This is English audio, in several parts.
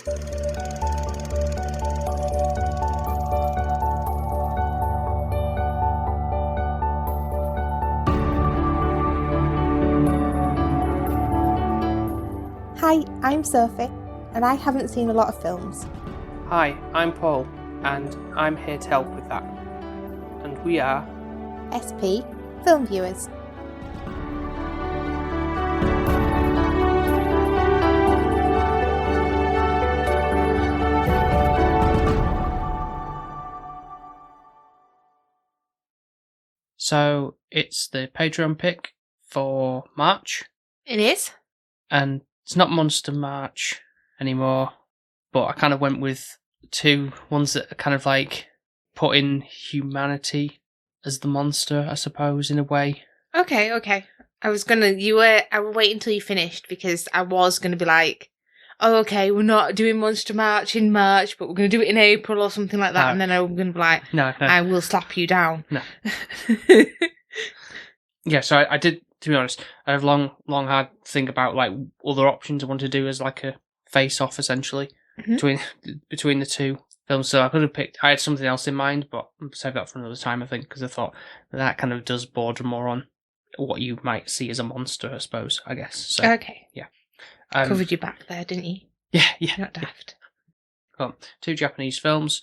Hi, I'm Sophie, and I haven't seen a lot of films. Hi, I'm Paul, and I'm here to help with that. And we are SP, Film Viewers. So it's the Patreon pick for March, It is? and it's not Monster March anymore, but I kind of went with two ones that are kind of like put in humanity as the monster, I suppose, in a way. Okay. I will wait until you finished because I was going to be like, oh, okay, we're not doing Monster March in March, but we're going to do it in April or something like that. And then I'm going to be like, No. I will slap you down. No. Yeah, so I did, to be honest, I have long had to think about like other options I want to do as like a face-off, essentially, between the two films. So I could have picked, I had something else in mind, but I'll save that for another time, I think, because I thought that kind of does border more on what you might see as a monster, I suppose, I guess. So, Okay. Yeah. Covered your back there, didn't you? Yeah. Not daft. Well, two Japanese films,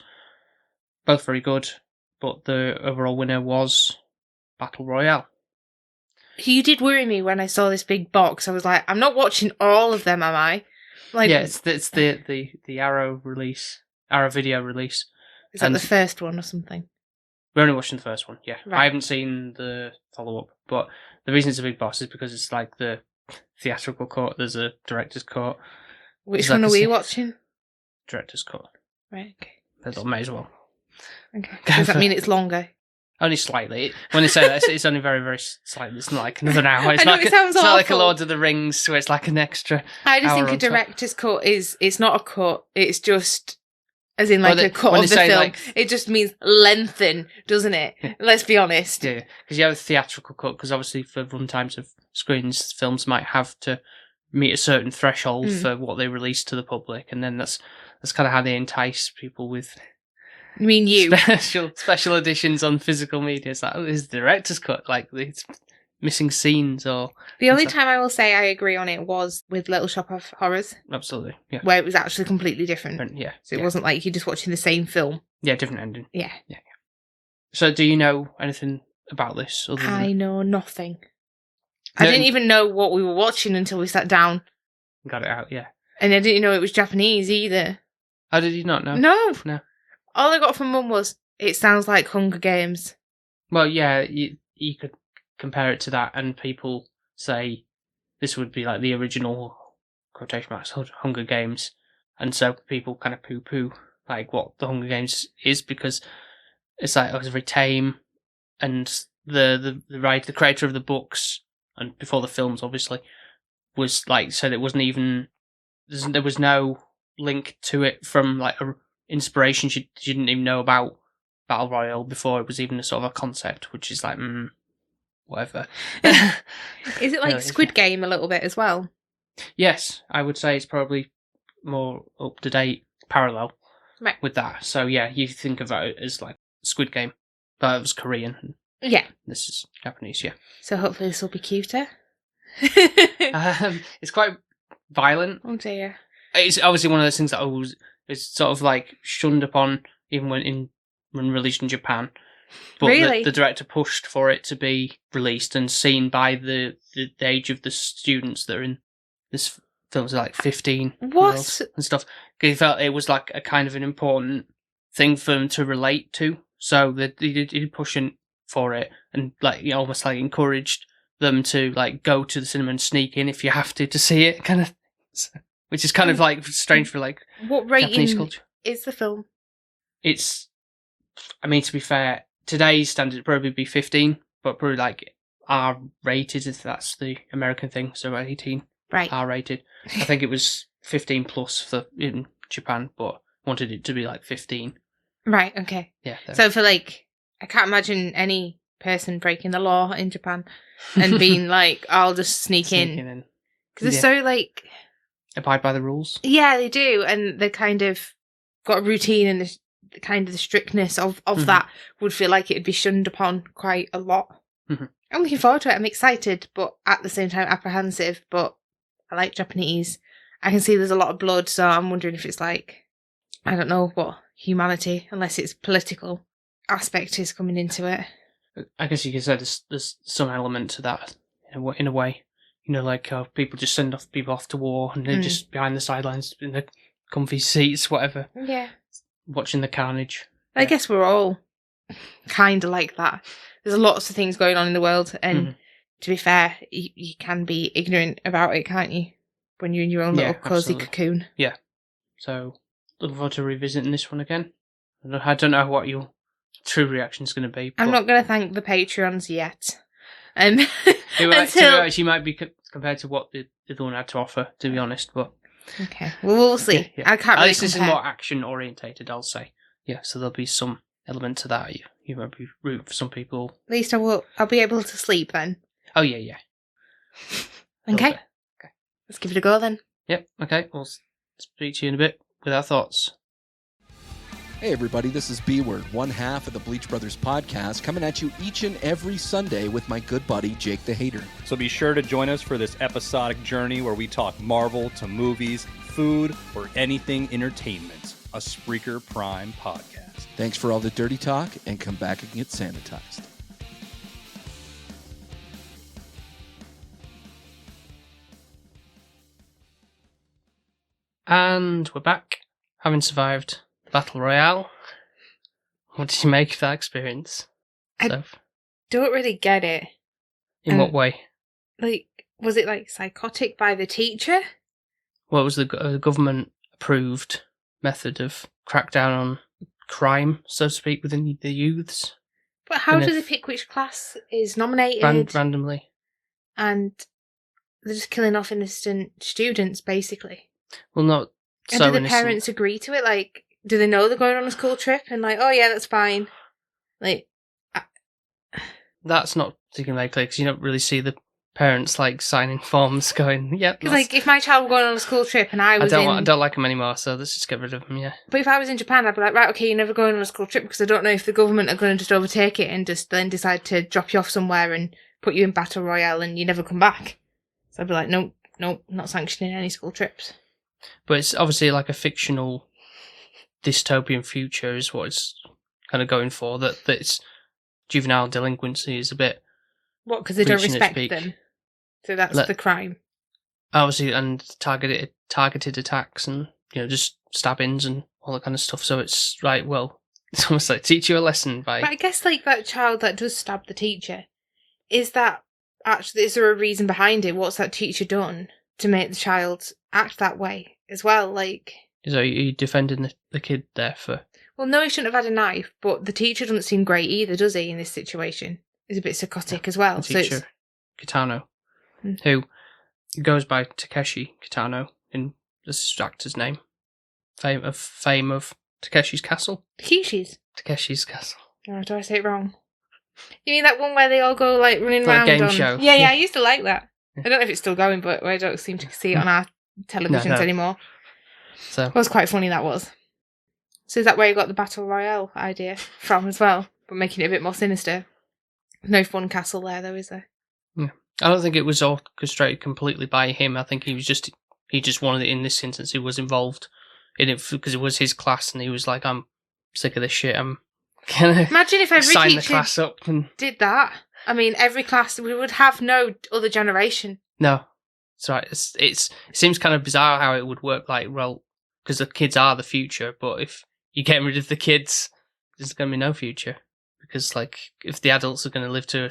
both very good, but the overall winner was Battle Royale. You did worry me when I saw this big box. I was like, I'm not watching all of them, am I? Like, Yeah, it's the Arrow video release. Is that the first one or something? We're only watching the first one, yeah. Right. I haven't seen the follow-up, but the reason it's a big boss is because it's like the theatrical cut, there's a director's cut. Which one are we watching? Director's cut. Right, okay. I may as well. Okay. Does that mean it's longer? Only slightly. When they say that, it's only very, very slightly. It's not like another hour. It's I know, it sounds it's not like a awful. Lord of the Rings, where it's like an extra I just hour think a on top. director's cut it's not a cut. It's just, as in like a cut of the film. Like, it just means lengthen, doesn't it? Yeah. Let's be honest. Yeah, because you have a theatrical cut, because obviously for run times of screens, films might have to meet a certain threshold for what they release to the public, and then that's kind of how they entice people with I mean, you. special editions on physical media. It's like, oh, this is the director's cut, like it's missing scenes or... The only time I will say I agree on it was with Little Shop of Horrors. Absolutely, yeah. Where it was actually completely different. Yeah. So it wasn't like you're just watching the same film. Yeah, different ending. Yeah. So do you know anything about this? Other than... I know nothing. I didn't even know what we were watching until we sat down. Got it out, yeah. And I didn't know it was Japanese either. How did you not know? No. All I got from Mum was, it sounds like Hunger Games. Well, yeah, you could compare it to that, and people say this would be like the original, quotation marks, Hunger Games. And so people kind of poo-poo like what the Hunger Games is, because it's like, it's very tame, and the creator of the books, and before the films obviously, was like, said it wasn't even, there was no link to it from like a inspiration. She didn't even know about Battle Royale before it was even a sort of a concept, which is like, whatever. Is it like Squid Game a little bit as well? Yes, I would say it's probably more up to date, parallel with that. So yeah, you think of it as like Squid Game, but it was Korean. Yeah. This is Japanese, yeah. So hopefully this will be cuter. It's quite violent. Oh dear. It's obviously one of those things that is sort of like shunned upon even when released in Japan. But really? the director pushed for it to be released and seen by the age of the students that are in this film, so like 15 what? And stuff. Because he felt it was like a kind of an important thing for them to relate to. So he did push for it, and like almost like encouraged them to like go to the cinema and sneak in if you have to see it, kind of. Which is kind of like strange for like what rating Japanese culture. Is the film? It's, I mean, to be fair, today's standard would probably be 15, but probably like R-rated, if that's the American thing, so 18. Right. R-rated. I think it was 15 plus in Japan, but wanted it to be like 15. Right, okay. Yeah. So for like, I can't imagine any person breaking the law in Japan and being like, I'll just sneak in. Because it's so like... abide by the rules. Yeah, they do, and they kind of got a routine, and the strictness of that would feel like it'd be shunned upon quite a lot. Mm-hmm. I'm looking forward to it. I'm excited, but at the same time apprehensive. But I like Japanese. I can see there's a lot of blood, so I'm wondering if it's like, I don't know what humanity, unless it's political aspect is coming into it. I guess you could say there's some element to that in a way. You know, like people just send people off to war and they're just behind the sidelines in the comfy seats, whatever. Yeah. Watching the carnage. I guess we're all kind of like that. There's lots of things going on in the world, and to be fair, you can be ignorant about it, can't you? When you're in your own little cosy cocoon. Yeah. So, looking forward to revisiting this one again. I don't know what your true reaction is going to be. I'm not going to thank the Patreons yet. She might be compared to what the other one had to offer, to be honest. But okay, well, we'll see. Yeah. I can't really compare. This is more action orientated, I'll say. Yeah, so there'll be some element to that. You might be rooting for some people. At least I'll be able to sleep then. Oh yeah. Okay. Let's give it a go then. Yep. Okay. We'll speak to you in a bit with our thoughts. Hey everybody, this is B-Word, one half of the Bleach Brothers podcast, coming at you each and every Sunday with my good buddy, Jake the Hater. So be sure to join us for this episodic journey where we talk Marvel to movies, food, or anything entertainment. A Spreaker Prime podcast. Thanks for all the dirty talk, and come back and get sanitized. And we're back, having survived Battle Royale. What did you make of that experience? I don't really get it. In what way? Like, was it like psychotic by the teacher? Well, it was the government-approved method of crackdown on crime, so to speak, within the youths. But how do they pick which class is nominated? Randomly. And they're just killing off innocent students, basically. Well, not and so do the innocent. Parents agree to it? Like, do they know they're going on a school trip? And like, oh yeah, that's fine. Like, that's not particularly clear because you don't really see the parents like signing forms going, yep. Because like, if my child were going on a school trip and I don't like them anymore, so let's just get rid of them. Yeah. But if I was in Japan, I'd be like, right, okay, you're never going on a school trip because I don't know if the government are going to just overtake it and just then decide to drop you off somewhere and put you in Battle Royale and you never come back. So I'd be like, no, not sanctioning any school trips. But it's obviously like a fictional dystopian future is what it's kind of going for. That it's juvenile delinquency is a bit. What? Because they don't respect them. So that's the crime. Obviously, and targeted attacks and just stabbings and all that kind of stuff. So it's right. Well, it's almost like teach you a lesson by. But I guess like that child that does stab the teacher, is there a reason behind it? What's that teacher done to make the child act that way as well? Like, so are you defending the kid there for? Well, no, he shouldn't have had a knife, but the teacher doesn't seem great either, does he? In this situation, he's a bit psychotic as well. The teacher, Kitano, who goes by Takeshi Kitano in this actor's name, fame of Takeshi's Castle. Takeshi's Castle. Oh, do I say it wrong? You mean that one where they all go like running around? Game show. Yeah, I used to like that. I don't know if it's still going, but I don't seem to see it on our televisions anymore. So it was quite funny, that was. So is that where you got the Battle Royale idea from as well? But making it a bit more sinister. No fun castle there though, is there? Yeah. I don't think it was orchestrated completely by him. I think he just wanted it in this instance. He was involved in it because it was his class and he was like, I'm sick of this shit. I'm gonna imagine if every sign teacher the class up and did that. I mean, every class, we would have no other generation. No. That's right. It seems kind of bizarre how it would work, like, well, because the kids are the future, but if you're getting rid of the kids, there's going to be no future. Because, like, if the adults are going to live to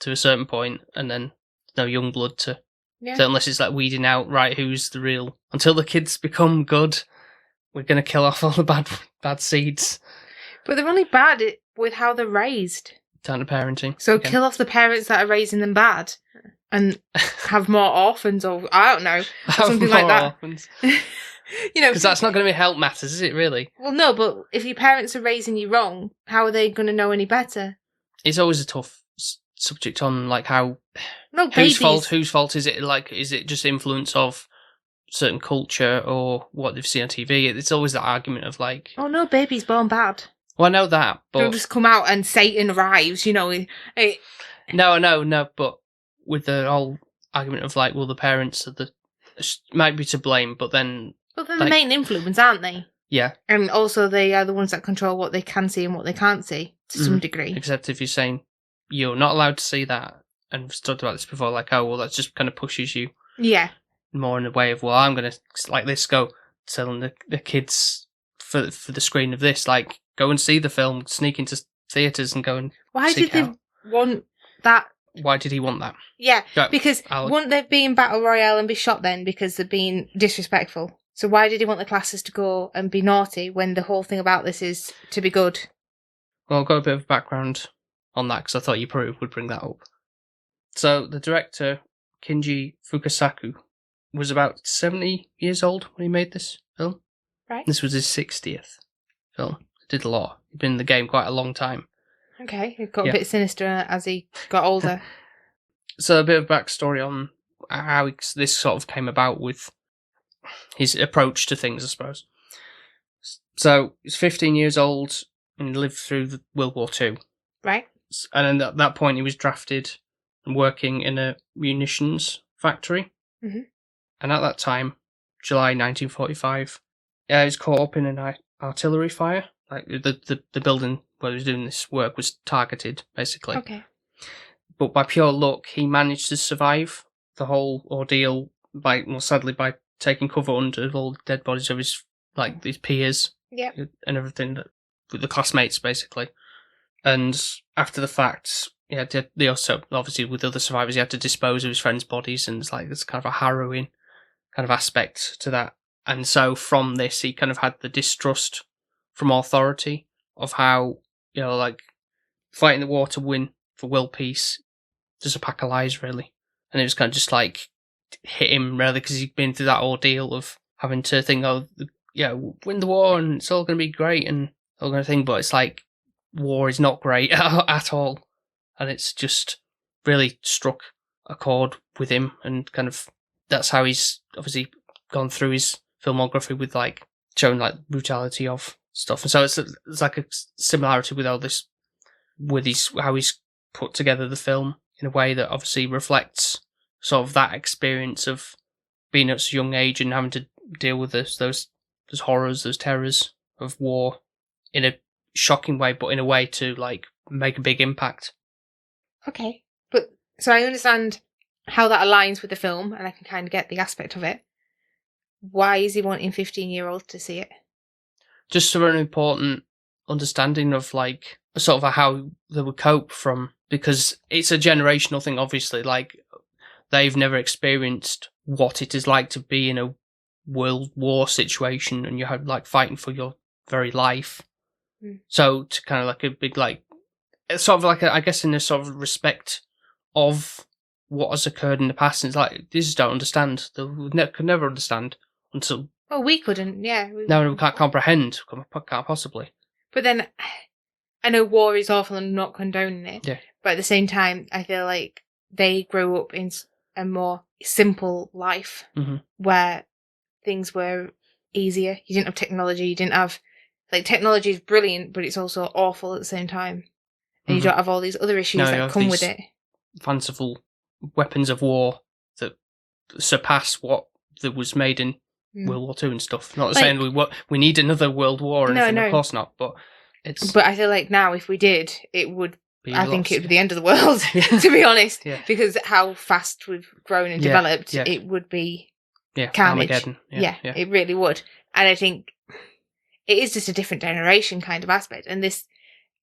a certain point, and then no young blood to... Yeah. So unless it's like weeding out, right, who's the real... Until the kids become good, we're going to kill off all the bad seeds. But they're only bad with how they're raised. Down to parenting. So again. Kill off the parents that are raising them bad and have more orphans or, I don't know, something like that. Orphans. Because that's not going to help matters, is it, really? Well, no, but if your parents are raising you wrong, how are they going to know any better? It's always a tough subject on, like, how... No, whose fault is it? Like, is it just influence of certain culture or what they've seen on TV. It's always that argument of like, oh no, baby's born bad. well, I know that, but Don't just come out and Satan arrives, you know. no, but with the whole argument of like, well, the parents are might be to blame, but then But they're like, the main influence, aren't they? yeah, And also they are the ones that control what they can see and what they can't see to some degree. except if you're saying you're not allowed to see that, and we've talked about this before, like, oh, well, that just kind of pushes you Yeah. more in the way of, well, I'm going to, like this, go telling the kids for the screen of this, like, go and see the film, sneak into theatres and go and Why did seek out. they want that? Why did he want that? Yeah, Go, because Alex. wouldn't they be in Battle Royale and be shot then because they're being disrespectful? So why did he want the classes to go and be naughty when the whole thing about this is to be good? Well, I've got a bit of background on that because I thought you probably would bring that up. So the director, Kinji Fukasaku, was about 70 years old when he made this film. Right. This was his 60th film. He did a lot. He'd been in the game quite a long time. Okay, it got a bit sinister as he got older. So a bit of backstory on how this sort of came about with his approach to things, I suppose. So he's 15 years old and lived through World War II. Right. And at that point he was drafted and working in a munitions factory. Mm-hmm. And at that time, July 1945, he was caught up in an artillery fire. Like the building where he was doing this work was targeted, basically. Okay. But by pure luck, he managed to survive the whole ordeal sadly by taking cover under all the dead bodies of his peers. Yep. And everything with the classmates, basically. And after the fact, they also, obviously with other survivors, he had to dispose of his friends' bodies, and it's like this kind of a harrowing kind of aspect to that. And so from this, he kind of had the distrust from authority of how, like, fighting the war to win for world peace, just a pack of lies, really. And it was kind of just like hit him, really, because he'd been through that ordeal of having to think, win the war and it's all going to be great and all kind of thing. But it's like, war is not great at all. And it's just really struck a chord with him, and kind of that's how he's obviously gone through his filmography with like showing like brutality of stuff. And so it's like a similarity with all this, with how he's put together the film in a way that obviously reflects sort of that experience of being at such a young age and having to deal with those horrors, those terrors of war in a shocking way, but in a way to like make a big impact. Okay. But so I understand how that aligns with the film, and I can kind of get the aspect of it. Why is he wanting 15-year-olds to see it? Just for an important understanding of like sort of how they would cope from, because it's a generational thing, obviously. Like, they've never experienced what it is like to be in a world war situation, and you have like fighting for your very life. So to kind of like a big like, it's sort of like I guess in a sort of respect of what has occurred in the past, and it's like, they just don't understand. They could never understand until. Well, we couldn't, yeah. No, we can't comprehend. Can't possibly. But then, I know war is awful and I'm not condoning it. Yeah. But at the same time, I feel like they grew up in a more simple life where things were easier. You didn't have technology. You didn't have, like, technology is brilliant, but it's also awful at the same time. And you don't have all these other issues that come with it. Fanciful weapons of war that surpass what that was made in World War II and stuff. Not saying we need another world war or anything, of course not, but it's... But I feel like now, if we did, it would... I think it would be the end of the world, Yeah. to be honest. Yeah. Because how fast we've grown and developed, it would be carnage. Armageddon. Yeah, it really would. And I think it is just a different generation kind of aspect. And this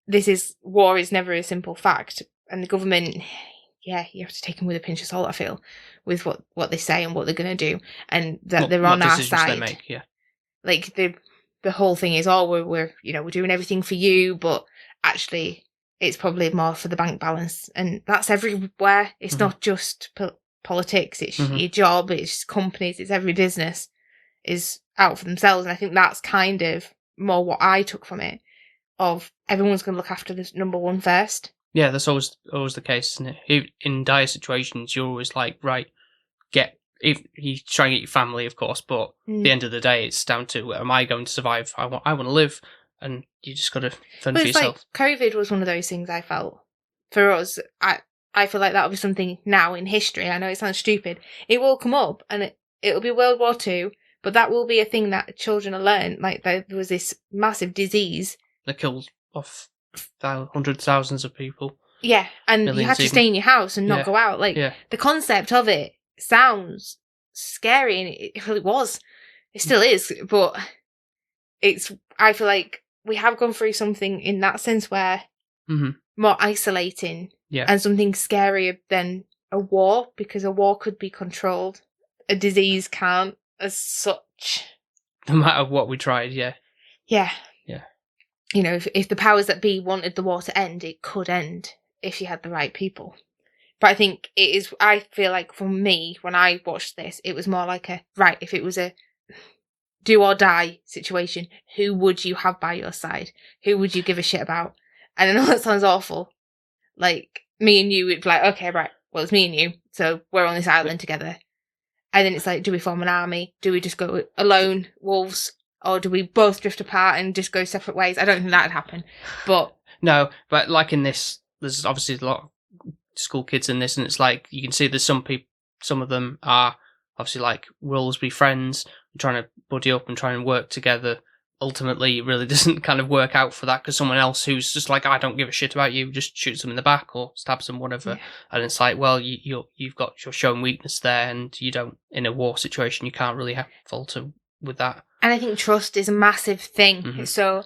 is, war is never a simple fact. And the government, you have to take them with a pinch of salt, I feel, with what they say and what they're going to do. And that they're on our side. They make, yeah. Like, the whole thing is, we're doing everything for you, but actually it's probably more for the bank balance. And that's everywhere. It's not just politics, it's your job, it's companies, it's every business is out for themselves. And I think that's kind of more what I took from it, of everyone's going to look after the number one first. Yeah, that's always the case, isn't it? In dire situations, you're always like, right, get if you try and get your family, of course, but at the end of the day, it's down to, am I going to survive? I want to live, and you just got to fend for yourself. Like COVID was one of those things I felt. For us, I feel like that'll be something now in history. I know it sounds stupid. It will come up, and it'll be World War II, but that will be a thing that children will learn. Like, there was this massive disease. They killed off hundreds, thousands of people. Yeah, and Millions you had to even. stay in your house and not go out. Like, the concept of it sounds scary, and it was. It still is, but I feel like we have gone through something in that sense where more isolating and something scarier than a war, because a war could be controlled. A disease can't, as such. No matter what we tried, Yeah. If the powers that be wanted the war to end, it could end if you had the right people. But I think I feel like for me, when I watched this, it was more like if it was a do or die situation, who would you have by your side? Who would you give a shit about? And I know that sounds awful. Like, me and you would be like, okay, right, well, it's me and you, so we're on this island together. And then it's like, do we form an army? Do we just go alone, wolves? Or do we both drift apart and just go separate ways? I don't think that'd happen. But no, but like in this, there's obviously a lot of school kids in this, and it's like, you can see there's some people, some of them are obviously like, we'll always be friends, trying to buddy up and try and work together. Ultimately, it really doesn't kind of work out for that, because someone else who's just like, I don't give a shit about you, just shoots them in the back or stabs them, whatever. Yeah. And it's like, well, you're showing weakness there, and you don't, in a war situation, you can't really have falter with that. And I think trust is a massive thing. So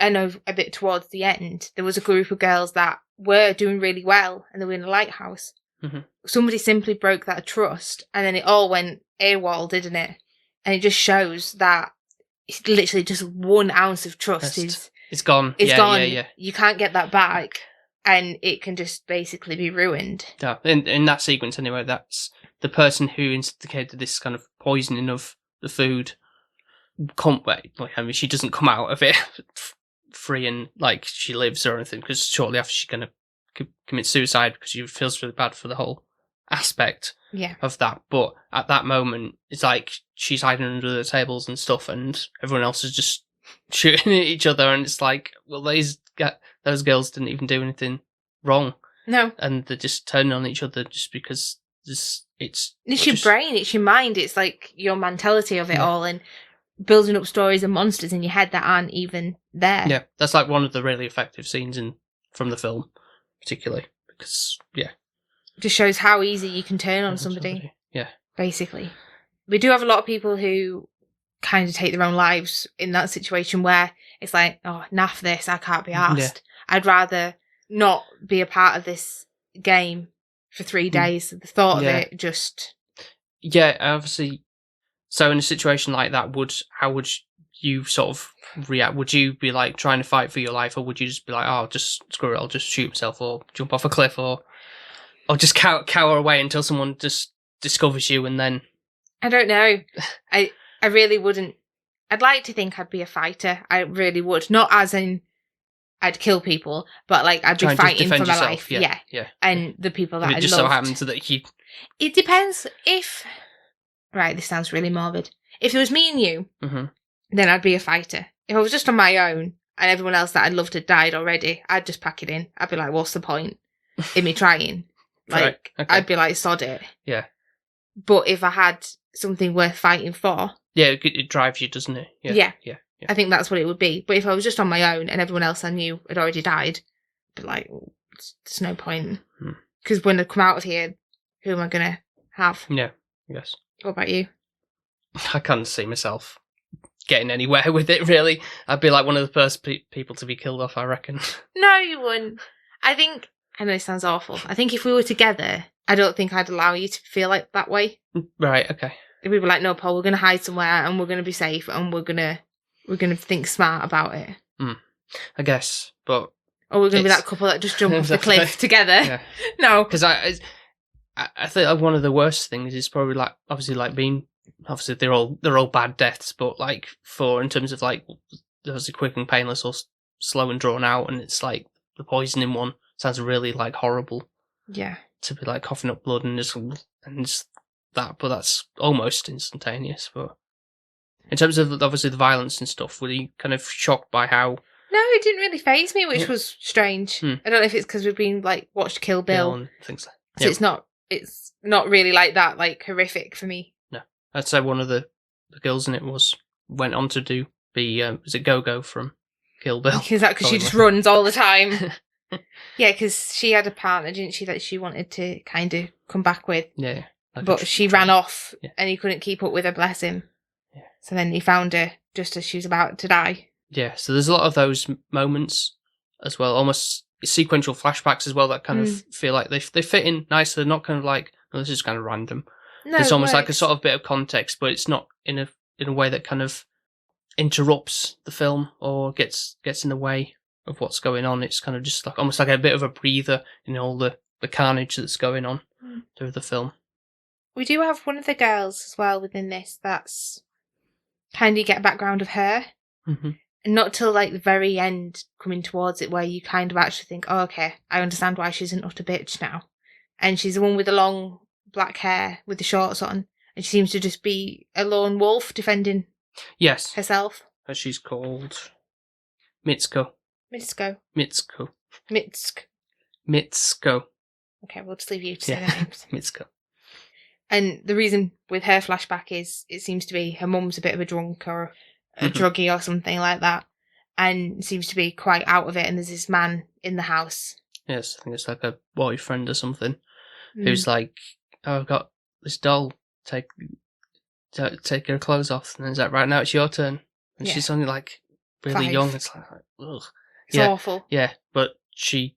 I know a bit towards the end, there was a group of girls that were doing really well, and they were in a lighthouse. Somebody simply broke that trust, and then it all went AWOL, didn't it? And it just shows that it's literally just 1 ounce of trust it's gone. It's gone. Yeah. You can't get that back, and it can just basically be ruined. Yeah, in that sequence anyway, that's the person who instigated this kind of poisoning of the food. She doesn't come out of it free and like she lives or anything, because shortly after she's going to commit suicide, because she feels really bad for the whole aspect of that. But at that moment, it's like she's hiding under the tables and stuff, and everyone else is just shooting at each other, and it's like, well, those girls didn't even do anything wrong. No. And they're just turning on each other just because it's your brain, it's your mind, it's like your mentality of it all, and building up stories and monsters in your head that aren't even there. Yeah, that's like one of the really effective scenes from the film, particularly, because, it just shows how easy you can turn on somebody. Yeah. Basically. We do have a lot of people who kind of take their own lives in that situation where it's like, oh, naff this, I can't be arsed. Yeah. I'd rather not be a part of this game for 3 days. The thought of it just... Yeah, obviously. So in a situation like that, how would you sort of react? Would you be like trying to fight for your life, or would you just be like, oh, just screw it, I'll just shoot myself, or jump off a cliff, or just cower away until someone just discovers you, and then... I don't know. I really wouldn't. I'd like to think I'd be a fighter. I really would. Not as in I'd kill people, but like I'd be fighting for my life. Yeah. And the people that I just loved. so happens that you... It depends if... Right, this sounds really morbid. If it was me and you, then I'd be a fighter. If I was just on my own and everyone else that I'd loved had died already, I'd just pack it in. I'd be like, what's the point in me trying? Like, right. Okay. I'd be like, sod it. Yeah. But if I had something worth fighting for... Yeah, it drives you, doesn't it? Yeah. I think that's what it would be. But if I was just on my own and everyone else I knew had already died, I'd be like, there's no point. Because when I come out of here, who am I going to have? Yeah, I guess. What about you? I can't see myself getting anywhere with it, really. I'd be like one of the first people to be killed off, I reckon. No, you wouldn't. I know it sounds awful. I think if we were together, I don't think I'd allow you to feel like that way. Right, okay. If we were like, no, Paul, we're going to hide somewhere and we're going to be safe and we're going to think smart about it. I guess, but... Or we're going to be that couple that just jump off the cliff together. Yeah. No. Because I think like one of the worst things is probably like obviously like being they're all bad deaths, but like in terms of like those quick and painless or slow and drawn out, and it's like the poisoning one sounds really like horrible. Yeah. To be like coughing up blood and just that, but that's almost instantaneous. But in terms of obviously the violence and stuff, were you kind of shocked by how No, it didn't really faze me, which was strange. I don't know if it's because we've been watched Kill Bill and things like so it's not really like that, horrific for me. No, I'd say one of the girls in it went on to be was it Go-Go from Kill Bill? Is that because she just runs all the time? Yeah, because she had a partner, didn't she, that she wanted to kind of come back with. Yeah. But she ran off and he couldn't keep up with her, bless him. Yeah. So then he found her just as she was about to die. Yeah, so there's a lot of those moments as well, almost sequential flashbacks as well that kind of feel like they fit in nicely. They're not kind of like, oh, this is kind of random. No, it's almost like a sort of bit of context, but it's not in a way that kind of interrupts the film or gets in the way of what's going on. It's kind of just almost like a bit of a breather in all the carnage that's going on through the film. We do have one of the girls as well within this that's kind of get a background of her. Mm-hmm. And not till the very end coming towards it where you kind of actually think, oh, okay, I understand why she's an utter bitch now. And she's the one with the long black hair with the shorts on. And she seems to just be a lone wolf defending herself. As she's called Mitsuko. Mitsuko. Okay, we'll just leave you to say the names. Mitsuko. And the reason with her flashback is it seems to be her mum's a bit of a drunk or a druggie or something like that, and seems to be quite out of it. And there's this man in the house. Yes, I think it's like a boyfriend or something who's like, "Oh, I've got this doll. Take her clothes off." And he's like, "Right now, it's your turn." And she's only really 5. young. It's like, ugh. It's awful. Yeah, but she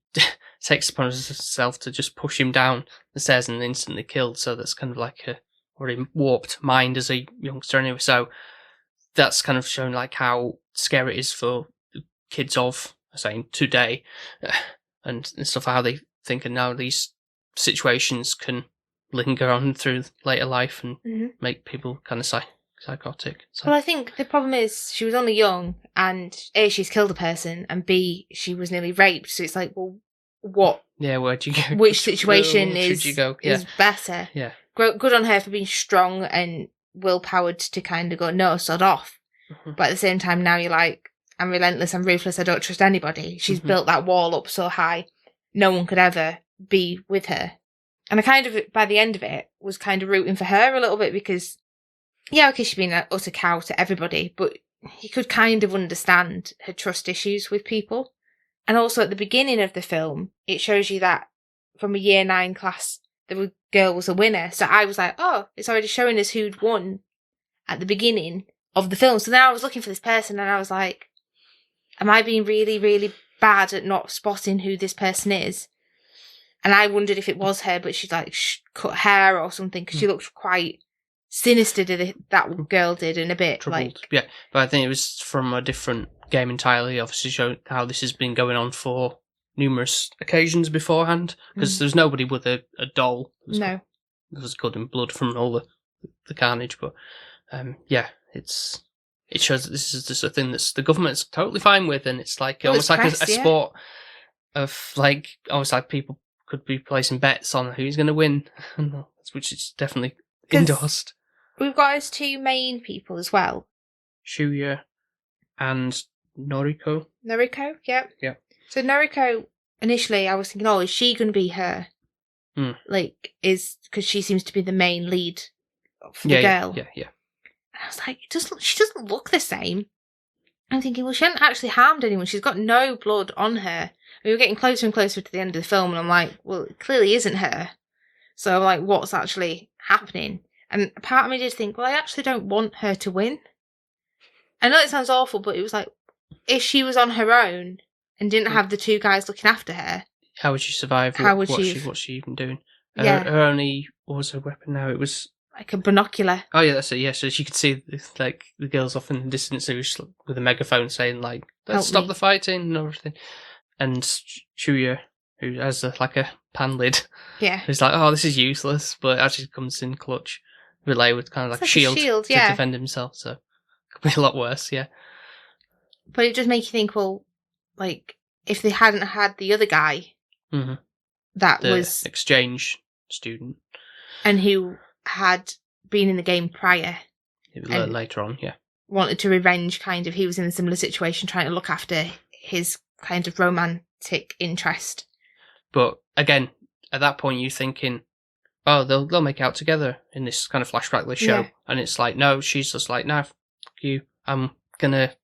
takes it upon herself to just push him down the stairs and instantly killed. So that's kind of like a already warped mind as a youngster anyway. So that's kind of showing how scary it is for kids of, saying, today, and stuff, how they think, and now these situations can linger on through later life and make people kind of psychotic. So. Well, I think the problem is she was only young, and A, she's killed a person, and B, she was nearly raped. So it's well, what? Yeah, where'd you go? Which situation is better? Yeah. Good on her for being strong and willpowered to kind of go, no, sod off. But at the same time, now you're like, I'm relentless, I'm ruthless, I don't trust anybody. She's built that wall up so high, no one could ever be with her. And I kind of, by the end of it, was kind of rooting for her a little bit because, yeah, okay, she's been an utter cow to everybody, but you could kind of understand her trust issues with people. And also at the beginning of the film, it shows you that from a year 9 class, the girl was a winner. So I was like, oh, it's already showing us who'd won at the beginning of the film. So then I was looking for this person and I was like, am I being really, really bad at not spotting who this person is? And I wondered if it was her, but she'd cut hair or something because she looked quite sinister, that girl did, and a bit troubled. Yeah, but I think it was from a different game entirely. Obviously showing how this has been going on for numerous occasions beforehand, because there's nobody with a doll. It was covered in blood from all the carnage, but it shows that this is just a thing that's the government's totally fine with, and it's almost like a sport of almost like people could be placing bets on who's going to win, which is definitely endorsed. We've got us 2 main people as well. Shuya and Noriko. Noriko, yeah. Yeah. So Noriko, initially I was thinking, is she going to be her? Is because she seems to be the main lead for the girl. Yeah. And I was like, she doesn't look the same. I'm thinking, well, she hasn't actually harmed anyone. She's got no blood on her. We were getting closer and closer to the end of the film, and I'm like, well, it clearly isn't her. So I'm like, what's actually happening? And part of me did think, well, I actually don't want her to win. I know it sounds awful, but it was like, if she was on her own and didn't have the 2 guys looking after her, how would she survive? What's she even doing? Her only, what was her weapon now? It was like a binocular. Oh yeah, that's it. Yeah, so she could see the girls off in the distance who was with a megaphone saying "Let's stop the fighting" and everything. And Shuya, who has a pan lid, who's like, "Oh, this is useless," but actually comes in clutch, relay with kind of a shield to defend himself. So it could be a lot worse. Yeah. But it just makes you think, well, if they hadn't had the other guy, that the was exchange student, and who had been in the game prior. It was later on, yeah. Wanted to revenge, kind of. He was in a similar situation, trying to look after his kind of romantic interest. But again, at that point, you're thinking, oh, they'll make out together in this kind of flashback they show, and it's like, no, she's just like, no, fuck you, I'm gonna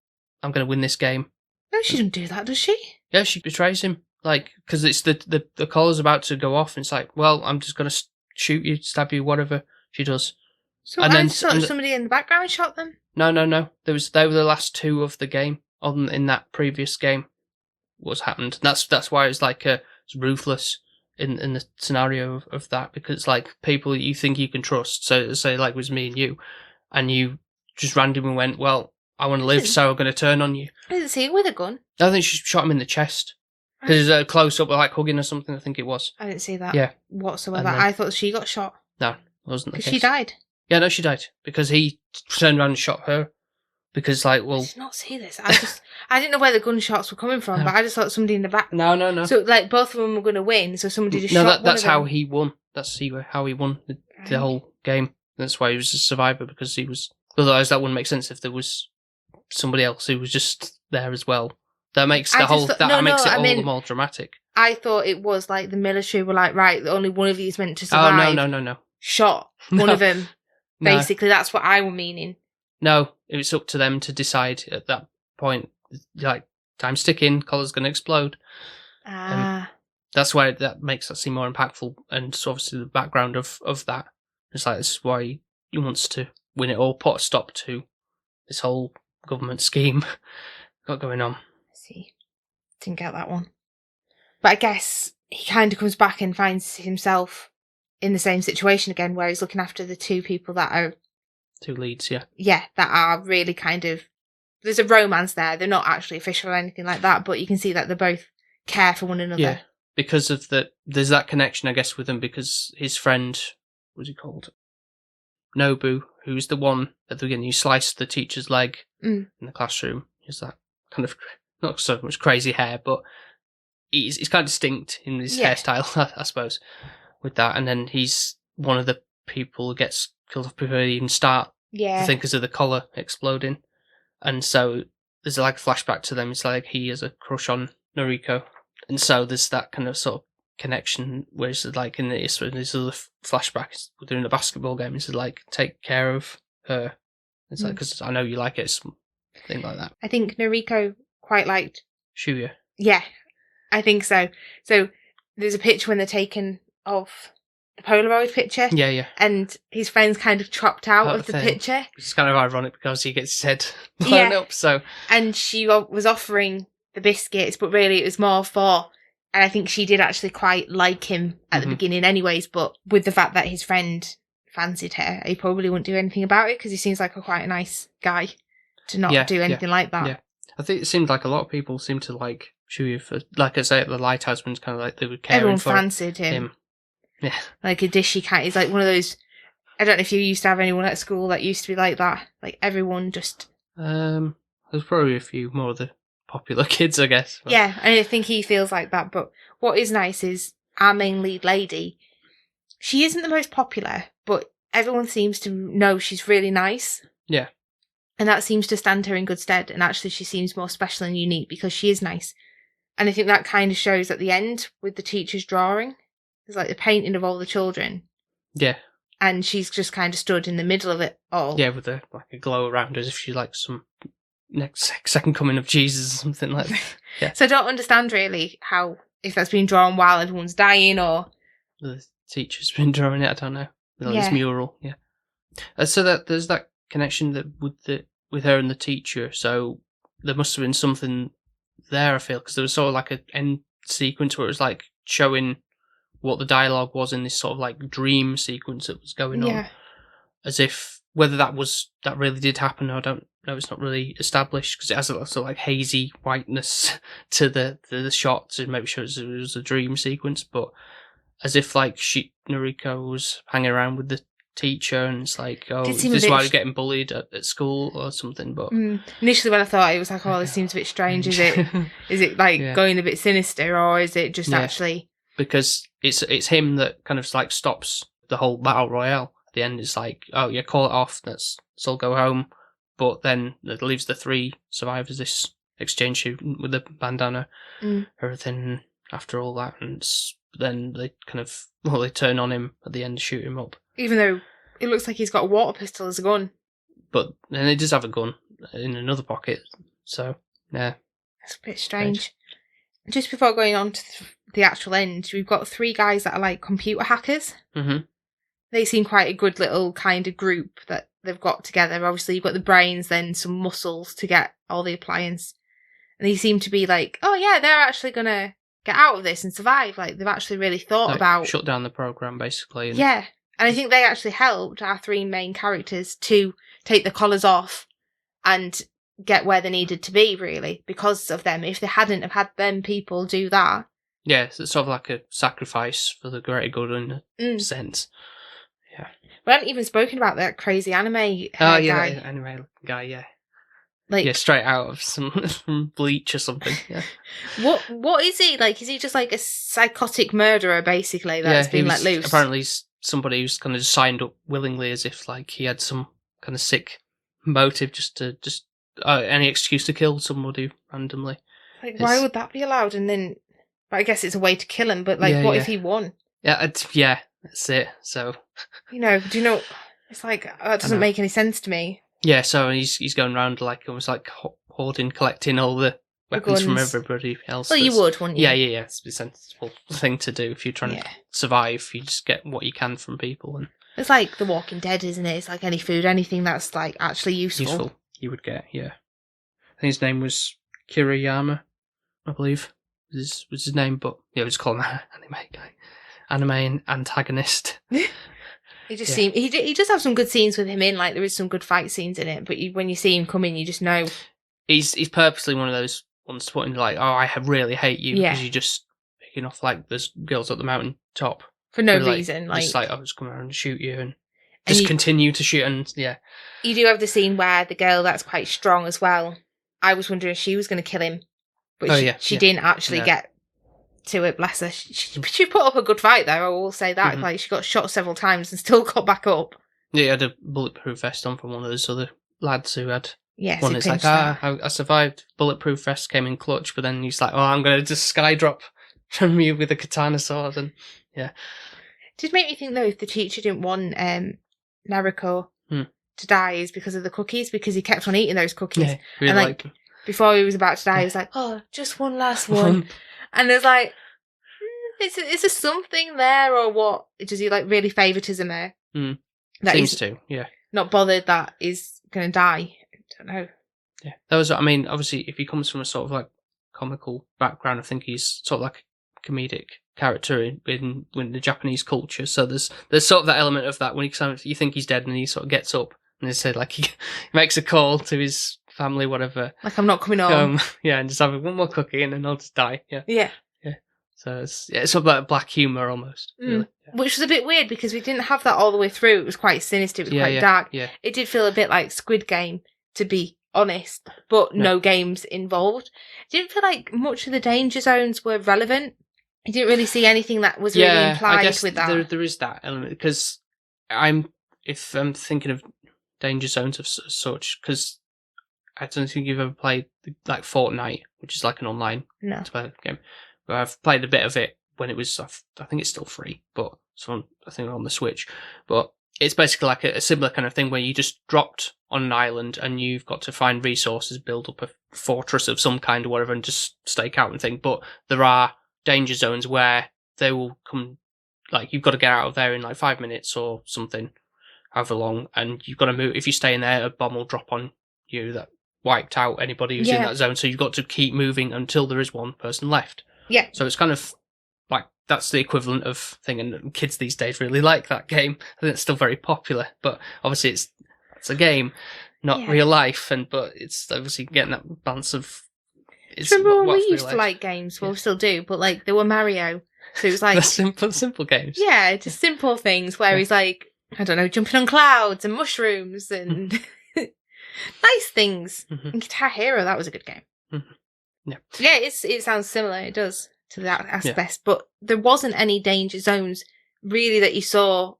win this game. No, she doesn't do that, does she? Yeah, she betrays him, like, because it's the collar's about to go off, and it's like, well, I'm just gonna shoot you, stab you, whatever she does. So and then somebody in the background shot them. No. They were the last two of the game in that previous game. What's happened? That's why it's like it's ruthless in the scenario of that, because it's like people that you think you can trust. So say like it was me and you just randomly went, well, I want to live, so I'm going to turn on you. I didn't see it with a gun. I think she shot him in the chest. Because there's a close up, like hugging or something. I think it was. I didn't see that. Yeah. Whatsoever. I thought she got shot. No, it wasn't the case. She died. Yeah, no, she died because he turned around and shot her. Because, like, well, I did not see this. I didn't know where the gunshots were coming from, but I just thought somebody in the back. No. So, like, both of them were going to win, so somebody just shot one of them. That's how he won. That's how he won the whole game. That's why he was a survivor, because he was. Otherwise, that wouldn't make sense if there was somebody else who was just there as well. That makes it all the more dramatic. I thought it was like the military were like, right, only one of you is meant to survive. Oh, no. Shot one of them. Basically, that's what I were meaning. No, it's up to them to decide at that point. Like, time's ticking, collar's going to explode. That's why that makes that seem more impactful, and so obviously the background of that. It's like, this is why he wants to win it all, put a stop to this whole government scheme got going on. See, didn't get that one. But I guess he kind of comes back and finds himself in the same situation again, where he's looking after the two people that are... Two leads, yeah. Yeah, that are really kind of... There's a romance there. They're not actually official or anything like that, but you can see that they both care for one another. Yeah, because of there's that connection, I guess, with him, because his friend, what's he called? Nobu, who's the one at the beginning who sliced the teacher's leg in the classroom. He's that kind of, not so much crazy hair, but he's kind of distinct in his hairstyle, I suppose, with that. And then he's one of the people who gets killed off before they even start. Yeah. I think because of the collar exploding. And so there's like a flashback to them. It's like he has a crush on Noriko. And so there's that kind of sort of connection where it's like in this other flashback, we're doing a basketball game. It's like, take care of her. It's like, because I know you like it, something like that. I think Noriko quite liked Shuya. Yeah, I think so. So there's a picture when they're taken of the Polaroid picture. Yeah. And his friend's kind of chopped out of the picture. It's kind of ironic because he gets his head blown up. So, and she was offering the biscuits, but really it was more for... And I think she did actually quite like him at the beginning anyways, but with the fact that his friend fancied her, he probably wouldn't do anything about it because he seems like quite a nice guy to not do anything like that. Yeah. I think it seemed like a lot of people seem to like Shuya for, like I say, the lighthouse one's kind of like they were caring Everyone for fancied him. Yeah. Like a dishy cat. He's like one of those, I don't know if you used to have anyone at school that used to be like that. Like everyone just... There's probably a few more of the popular kids, I guess. But... Yeah, and I think he feels like that. But what is nice is our main lead lady, she isn't the most popular, but everyone seems to know she's really nice. Yeah. And that seems to stand her in good stead. And actually she seems more special and unique because she is nice. And I think that kind of shows at the end with the teacher's drawing. There's like the painting of all the children. Yeah. And she's just kind of stood in the middle of it all. Yeah, with a glow around her as if she's like some next second coming of Jesus or something like that. Yeah. So I don't understand really how, if that's been drawn while everyone's dying or... The teacher's been drawing it, I don't know. With this mural, yeah. So that there's that connection that with her and the teacher, so there must have been something there, I feel, because there was sort of like an end sequence where it was like showing what the dialogue was in this sort of like dream sequence that was going on. As if, whether that really did happen, I don't know, it's not really established, because it has a sort of like hazy whiteness to the shot to maybe show it was a dream sequence, but as if like Noriko was hanging around with the teacher and it's like, oh, this is why you're getting bullied at school or something. But initially when I thought it was like, oh, this seems a bit strange, is it like going a bit sinister, or is it just actually... Because it's him that kind of like stops the whole battle royale at the end it's like, oh yeah, call it off, let's all go home. But then it leaves the 3 survivors this exchange student with the bandana, everything after all that, and then they kind of, they turn on him at the end to shoot him up. Even though it looks like he's got a water pistol as a gun. But then he does have a gun in another pocket, so, yeah. It's a bit strange. Just before going on to the actual end, we've got 3 guys that are like computer hackers. Mm-hmm. They seem quite a good little kind of group that they've got together. Obviously, you've got the brains, then some muscles to get all the appliance. And they seem to be like, oh yeah, they're actually going to get out of this and survive. Like, they've actually really thought about... Shut down the program, basically. Yeah. And I think they actually helped our 3 main characters to take the collars off and get where they needed to be, really, because of them. If they hadn't have had them people do that... Yeah, so it's sort of like a sacrifice for the greater good in a sense. Yeah. We haven't even spoken about that crazy anime guy. That anime guy, yeah. Like, yeah, straight out of from Bleach or something. Yeah. What is he? Like, is he just like a psychotic murderer, basically, that's been let loose? Apparently he's somebody who's kind of signed up willingly as if like he had some kind of sick motive just any excuse to kill somebody randomly. Like, why would that be allowed? And then, I guess it's a way to kill him, but like, what if he won? Yeah, that's it. So, do you know, it's like, that doesn't make any sense to me. Yeah, so he's going around like almost like hoarding, collecting all the weapons from everybody else. Well, you would, wouldn't you? Yeah. It's a sensible thing to do if you're trying to survive. You just get what you can from people, and it's like The Walking Dead, isn't it? It's like any food, anything that's like actually useful. You would get. Yeah, I think his name was Kiriyama, I believe was his name, but yeah, we just call him anime guy, anime antagonist. He just he does have some good scenes with him in, like there is some good fight scenes in it, but when you see him come in, you just know. He's purposely one of those ones to put in like, oh, I really hate you because you're just picking off like there's girls at the mountain top. For no reason. Like, just like, I'll just come around and shoot you and just continue to shoot and You do have the scene where the girl that's quite strong as well, I was wondering if she was going to kill him, but she didn't actually get to it, bless her. She put up a good fight there, I will say that. Mm-hmm. Like, she got shot several times and still got back up. Yeah, he had a bulletproof vest on from one of those other lads who had one. It's like, I survived. Bulletproof vest came in clutch, but then he's like, oh, I'm going to just skydrop from you with a katana sword. And yeah. Did make me think, though, if the teacher didn't want Naruko to die is because of the cookies, because he kept on eating those cookies. Yeah, really and like before he was about to die, he was like, oh, just one last one. And there's like, is there something there or what? Does he like really favoritism there? That seems to, yeah. Not bothered that he's going to die. I don't know. Yeah, that was. I mean, obviously, if he comes from a sort of like comical background, I think he's sort of like a comedic character in the Japanese culture. So there's sort of that element of that when you think he's dead and he sort of gets up and they say like he makes a call to his family, whatever. Like, I'm not coming home. And just having one more cookie and then I'll just die. Yeah. So it's sort of like black humour almost. Really. Yeah. Which was a bit weird because we didn't have that all the way through. It was quite sinister. It was quite dark. Yeah. It did feel a bit like Squid Game, to be honest, but no games involved. It didn't feel like much of the danger zones were relevant. You didn't really see anything that was really implied I guess with that. There is that element because if I'm thinking of danger zones of such, because I don't think you've ever played like Fortnite, which is like an online game. But I've played a bit of it when it was, I think it's still free, but I think on the Switch. But it's basically like a similar kind of thing where you just dropped on an island and you've got to find resources, build up a fortress of some kind or whatever, and just stake out and thing. But there are danger zones where they will come, like you've got to get out of there in like 5 minutes or something, however long, and you've got to move. If you stay in there, a bomb will drop on you that wiped out anybody who's in that zone. So you've got to keep moving until there is one person left. Yeah. So it's kind of like that's the equivalent of thing, and kids these days really like that game. I think it's still very popular, but obviously it's a game, not real life, but it's obviously getting that balance of. Remember when we used to like games? Well, we still do, but like there were Mario, so it was like the simple games. Yeah, just simple things where he's like, I don't know, jumping on clouds and mushrooms and nice things. Mm-hmm. And Guitar Hero, that was a good game. Mm-hmm. Yeah, it sounds similar. It does to that aspect, but there wasn't any danger zones really that you saw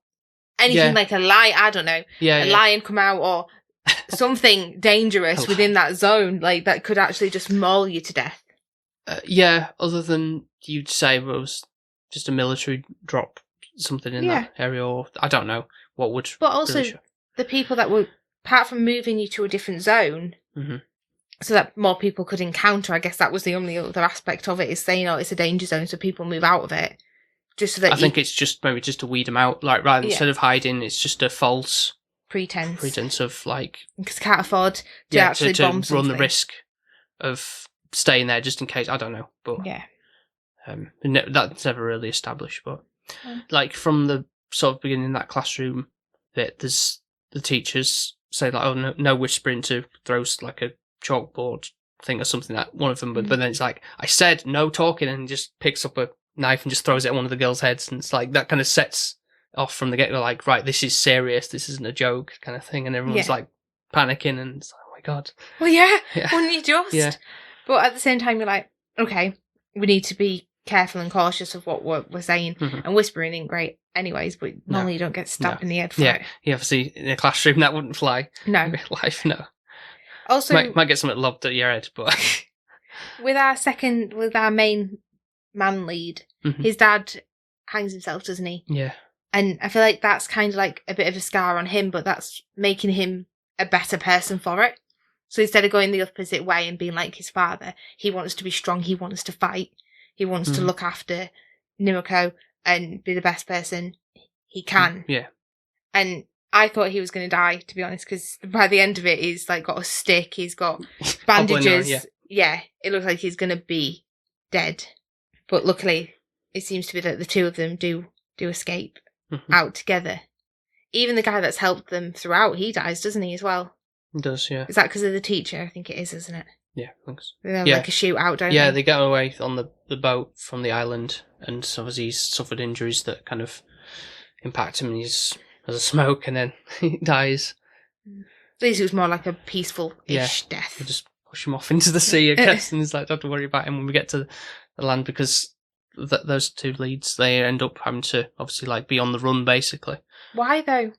anything like a lion, I don't know, Yeah, a yeah. lion come out or something dangerous within that zone, like that could actually just maul you to death. Yeah, other than you'd say it was just a military drop, something in that area, or I don't know what would. But also, really show. the people that were, apart from moving you to a different zone, so that more people could encounter, I guess that was the only other aspect of it, is saying, oh, it's a danger zone, so people move out of it. Just so that I think it's just maybe just to weed them out, like rather than instead of hiding, it's just a false pretense of like because can't afford to actually to bomb something. run the risk of staying there just in case. I don't know, but that's never really established. But like from the sort of beginning of that classroom bit, there's the teachers say like, "Oh, no whispering," to throws like a chalkboard thing or something at one of them, but then it's like, "I said no talking," and just picks up a knife and just throws it at one of the girls' heads, and it's like that kind of sets off from the get-go, like, right, this is serious, this isn't a joke kind of thing, and everyone's like panicking, and it's like, oh my god. Well, wouldn't you just? Yeah. But at the same time, you're like, okay, we need to be careful and cautious of what we're saying, and whispering ain't great anyways, but normally you don't get stabbed in the head for it. Yeah, obviously in a classroom that wouldn't fly. No. In real life, no. Also, might get something lobbed at your head, but with our main man lead, his dad hangs himself, doesn't he? Yeah. And I feel like that's kind of like a bit of a scar on him, but that's making him a better person for it. So instead of going the opposite way and being like his father, he wants to be strong, he wants to fight, he wants to look after Nimiko and be the best person he can. Yeah. And I thought he was going to die, to be honest, because by the end of it, he's like got a stick, he's got bandages. Yeah, it looks like he's going to be dead. But luckily, it seems to be that the two of them do escape out together. Even the guy that's helped them throughout, he dies, doesn't he, as well? He does, yeah. Is that because of the teacher? I think it is, isn't it? Yeah, thanks. They have like a shootout, don't they? Yeah, they get away on the boat from the island, and so obviously he's suffered injuries that kind of impact him, and he's has a smoke, and then he dies. At least it was more like a peaceful-ish death. We'll just push him off into the sea, I guess, and it's like, don't have to worry about him when we get to the land, because those two leads, they end up having to obviously like be on the run, basically. Why, though?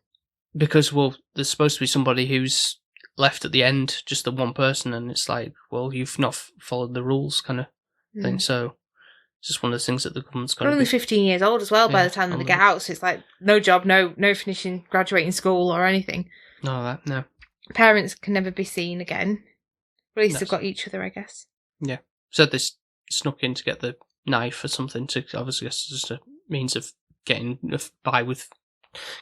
Because, well, there's supposed to be somebody who's left at the end, just the one person, and it's like, well, you've not followed the rules kind of thing, so it's just one of the things that the government's got to They're only 15 years old as well by the time that they get out, so it's like, no job, no finishing, graduating school or anything. No. Parents can never be seen again. At least they've got each other, I guess. Yeah. Said they snuck in to get the knife or something, to obviously it's just a means of getting by with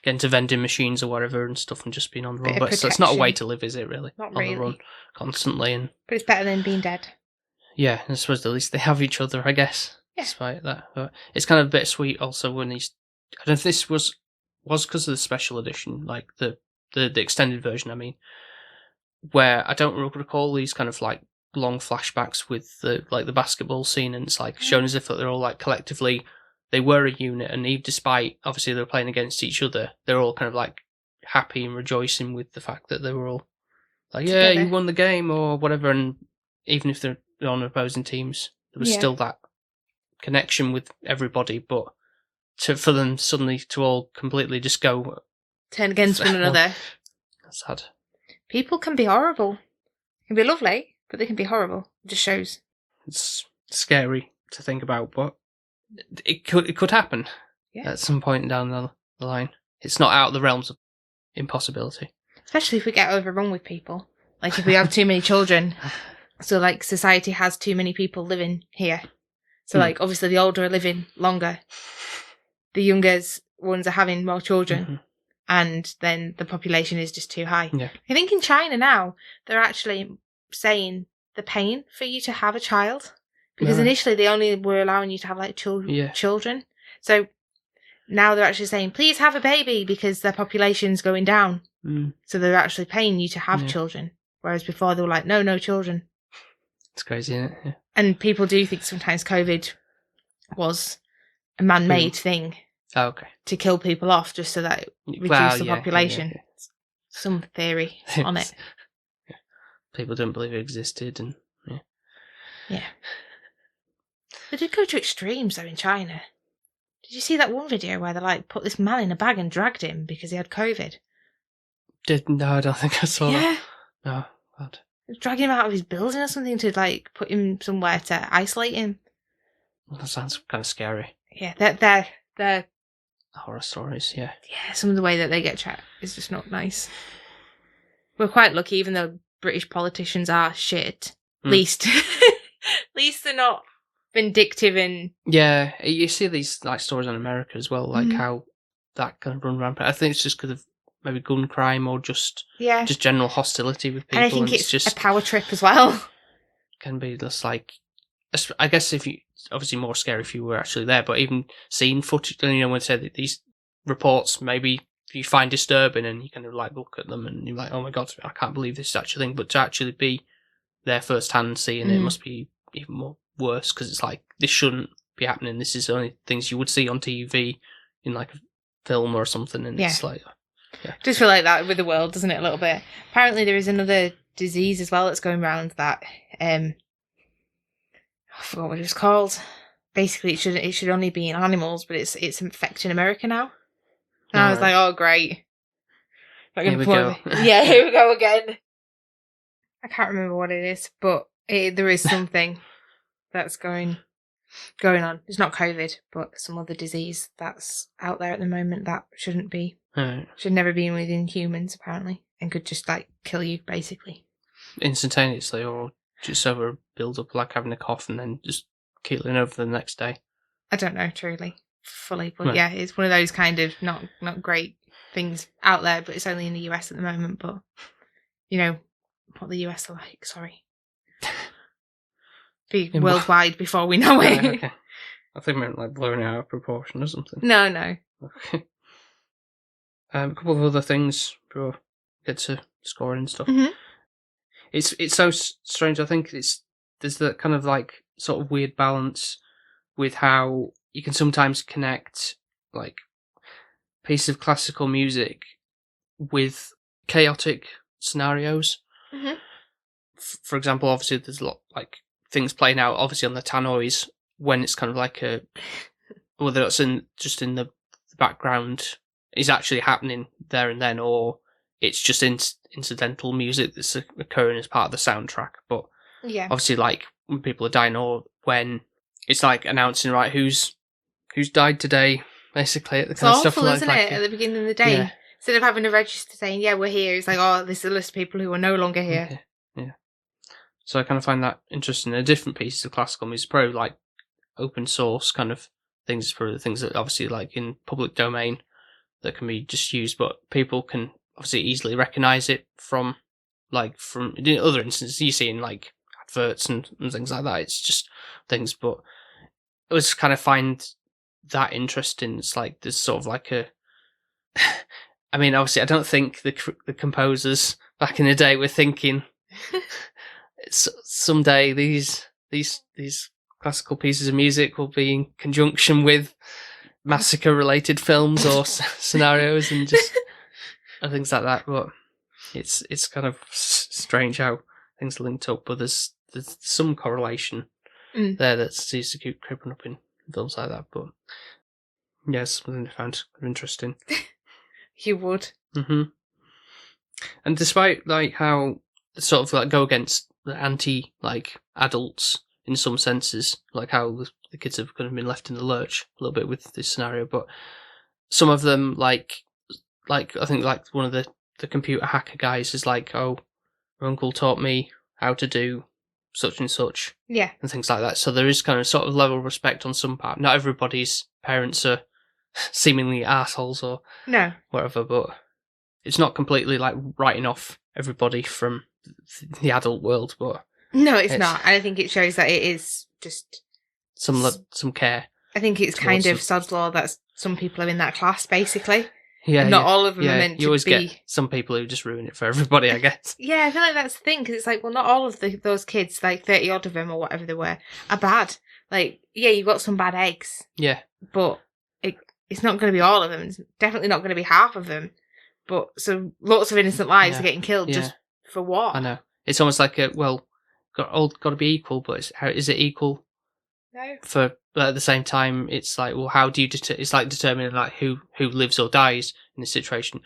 getting to vending machines or whatever and stuff, and just being on the run. But it's not a way to live, is it, really? Not on really. The run constantly. But it's better than being dead. Yeah, I suppose at least they have each other, I guess, despite that. But it's kind of bittersweet also when he's... I don't know if this was because of the special edition, like the extended version, I mean, where I don't recall these kind of like long flashbacks with the basketball scene, and it's like shown as if they're all like collectively they were a unit, and even despite obviously they were playing against each other, they're all kind of like happy and rejoicing with the fact that they were all like, yeah, you won the game or whatever, and even if they're on opposing teams, there was still that connection with everybody. But for them suddenly to all completely just go turn against one another, that's sad. People can be horrible. They can be lovely, but they can be horrible. It just shows. It's scary to think about, but it could happen at some point down the line. It's not out of the realms of impossibility. Especially if we get overrun with people. Like if we have too many children. So like society has too many people living here. So like obviously the older are living longer. The younger ones are having more children. And then the population is just too high. Yeah. I think in China now, they're actually saying the paying for you to have a child. Because initially they only were allowing you to have like children. So now they're actually saying, please have a baby, because their population's going down. So they're actually paying you to have children. Whereas before they were like, no children. It's crazy, isn't it? Yeah. And people do think sometimes COVID was a man-made thing. Oh, okay. To kill people off just so that it reduced the population. Yeah. Some theory on it. Yeah. People don't believe it existed, and yeah. They did go to extremes though in China. Did you see that one video where they like put this man in a bag and dragged him because he had COVID? No, I don't think I saw that. No, God. Dragging him out of his building or something to like put him somewhere to isolate him. Well, that sounds kind of scary. Yeah, they're Horror stories, yeah. Yeah, some of the way that they get trapped is just not nice. We're quite lucky, even though British politicians are shit. At least they're not vindictive and... Yeah, you see these like stories in America as well, like how that kind of run rampant. I think it's just because of maybe gun crime or just general hostility with people. And I think it's just a power trip as well. Can be just like... I guess if you... Obviously more scary if you were actually there, but even seeing footage, when they say that these reports maybe you find disturbing and you kind of like look at them and you're like, oh my God, I can't believe this is actually a thing. But to actually be there firsthand seeing it must be even more worse, because it's like, this shouldn't be happening. This is only things you would see on TV in like a film or something, and it's like... Yeah. Just feel like that with the world, doesn't it, a little bit? Apparently there is another disease as well that's going around that... I forgot what it was called. Basically, it should only be in animals, but it's infecting America now. And I was like, oh, great. Here we go. Yeah, here we go again. I can't remember what it is, but there is something that's going on. It's not COVID, but some other disease that's out there at the moment that shouldn't be. Should never be within humans, apparently, and could just, like, kill you, basically. Instantaneously, or just over a build-up, like having a cough and then just keeling over the next day. I don't know, truly, fully, but yeah, it's one of those kind of not great things out there, but it's only in the US at the moment, but you know what the US are like, sorry. Be worldwide before we know it. Okay. I think we meant like blowing it out of proportion or something. No. Okay. A couple of other things before we get to scoring and stuff. Mm-hmm. It's so strange. I think there's that kind of like sort of weird balance with how you can sometimes connect like pieces of classical music with chaotic scenarios. Mm-hmm. For example, obviously there's a lot like things playing out obviously on the tannoys when it's kind of like whether it's just in the background is actually happening there and then, or it's just incidental music that's occurring as part of the soundtrack. But obviously, like when people are dying, or when it's like announcing right who's died today, basically. The it's kind awful, of stuff like, isn't it? At the beginning of the day, instead of having a register saying we're here, it's like, oh, this is a list of people who are no longer here. Okay. Yeah. So I kind of find that interesting. The different pieces of classical music, probably like open source kind of things, probably the things that obviously like in public domain that can be just used, but people can obviously easily recognise it from other instances you see in like adverts and things like that. It's just things, but I was kind of find that interesting. It's like there's sort of like I mean, obviously I don't think the composers back in the day were thinking someday these classical pieces of music will be in conjunction with massacre related films or scenarios and just things like that. But it's kind of strange how things are linked up, but there's some correlation there that seems to keep creeping up in films like that. But yeah, something I found kind of interesting. You would. And despite like how sort of like go against the anti like adults in some senses, like how the kids have kind of been left in the lurch a little bit with this scenario, but some of them like I think like one of the computer hacker guys is like, oh, my uncle taught me how to do such and such, and things like that. So there is kind of sort of level of respect on some part. Not everybody's parents are seemingly assholes or whatever, but it's not completely like writing off everybody from the adult world. But no, it's not. And I think it shows that it is just some care. I think it's kind of sod's law that some people are in that class, basically. Yeah, not all of them are meant to be. You always get some people who just ruin it for everybody, I guess. Yeah, I feel like that's the thing, because it's like, well, not all of those kids, like 30 odd of them or whatever they were, are bad. Like, yeah, you've got some bad eggs. Yeah. But it's not going to be all of them. It's definitely not going to be half of them. But so lots of innocent lives are getting killed just for what? I know. It's almost like got to be equal, but is it equal But at the same time, it's like, well, how do you it's like determining like who lives or dies in this situation,